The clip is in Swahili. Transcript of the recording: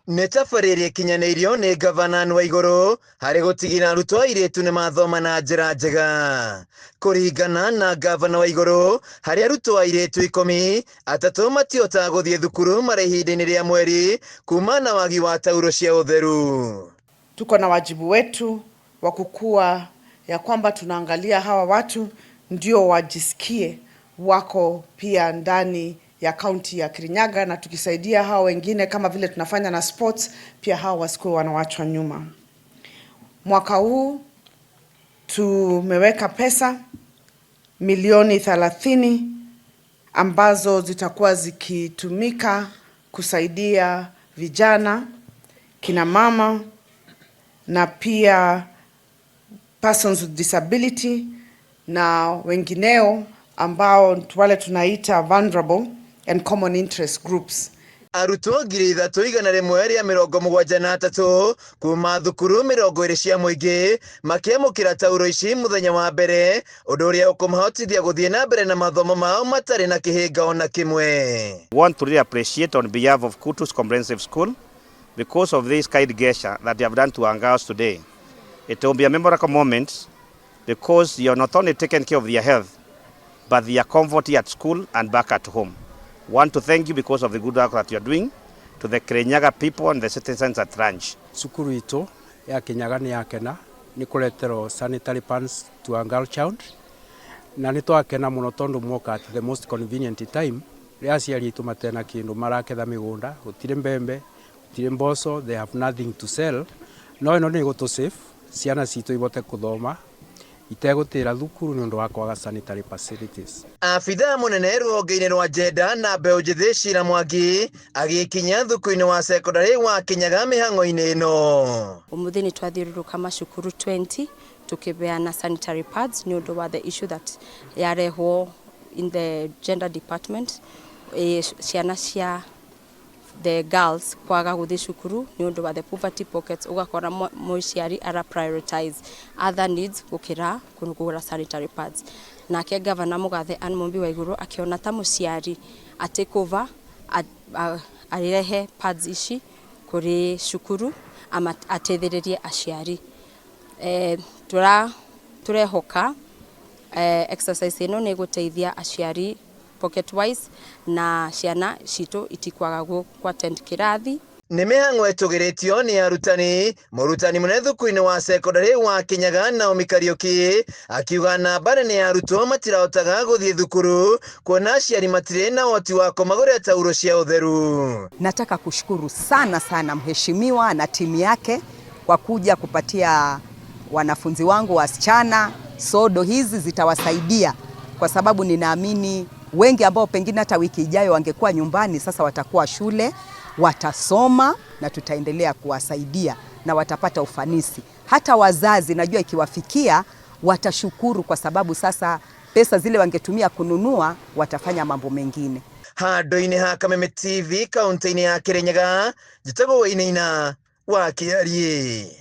Netafarĩrie kinyanĩirio nĩ gavana wa igũrũ harĩ gũtigĩra arutwo airĩtu nĩ mathoma na njĩra njega. Kũringana na gavana wa igũrũ, harĩ arutwo airĩtu 10, 3 matihotaga gũthiĩ thukuru marĩ ihinda-inĩ rĩa mweri kuma na wagi wa tauro cia ũtheru. Tuko na wajibu wetu wa kukua ya kwamba tunaangalia hawa watu ndio wajisikie wako pia ndani ya kaunti ya Kirinyaga, na tukisaidia hao wengine kama vile tunafanya na sports, pia hao wasikuwe wanawachwa nyuma. Mwaka huu tumeweka pesa milioni 30 ambazo zitakuwa zikitumika kusaidia vijana, kina mama na pia persons with disability na wengineo ambao wale tunaita vulnerable and common interest groups. Arutwo 3,173 kuma thukuru 20 cia mũingĩ makiamũkĩra tauro ici mũthenya wa mbere, ũndũ ũrĩa ũkũmahotithia gũthiĩ na mbere na mathomo mao matarĩ na kĩhĩnga ona kĩmwe. I want to really appreciate on behalf of Kutus Comprehensive School because of this kind gesture that they have done to our girls today. It will be a memorable moment because you are not only taking care of their health but their comfort at school and back at home. Want to thank you because of the good work that you are doing to the Kirinyaga people and the citizens at large. Sukuru ito ya Kirinyaga ni yakena ni kuletero sanitary pads to our girl child, na ni twakena muno tondu moka at the most convenient time. Ria ciari itu matena kindu maraketha migunda, gutire mbembe, gutire mboco, they have nothing to sell. No ino ni gutu safe ciana citu ibote kuthoma itegutira thukuru ni undu wa kwaga sanitary facilities. Afitha munene rũhonge-inĩ rwa Jenda na mbeũ njĩthĩ Shira Mwangi agĩkinya thukuru-inĩ wa secondary wa Kinyaga mĩhang'o-inĩ ĩno. Umuthi ni twathiũrũrũka macukuru 20 tukibeana sanitary pads ni undu wa the issue that yarehwo in the gender department, ciana cia the girls kwaga guthi cukuru ni undu wa the poverty pockets, ugakora mũciari ara prioritize other needs gukira kugura sanitary pads. Nake gavana Mugathe Anne Mumbi wa iguru akiona ta mũciari take over arirehe pads ici kuri cukuru ama atethererie aciari. Turehoka exercise ino ni guteithia aciari pocket wise na ciana cito itikwaga kwa attend kirathi. Nĩ mĩhang'o ĩtũgĩrĩtio nĩ arutani. Mũrutani mũnene thukuru-inĩ wa secondary wa Kinyaga Naomi Kariuki akiuga namba nene ya arutwo matirahotaga gũthiĩ thukuru kuona aciari matirĩ na ũhoti wa kũmagũrĩra tauro cia ũtheru. Nataka kushukuru sana mheshimiwa na timu yake kwa kuja kupatia wanafunzi wangu wasichana sodo hizi. Zitawasaidia kwa sababu ninaamini wengi ambao pengine hata wiki ijayo wangekuwa nyumbani sasa watakuwa shule, watasoma na tutaendelea kuwasaidia na watapata ufanisi. Hata wazazi najua ikiwafikia watashukuru kwa sababu sasa pesa zile wangetumia kununua watafanya mambo mengine. Handũ-inĩ ha Kameme TV kaunti-inĩ ya Kirinyaga, njĩtagwo Wainaina wa Kiarie.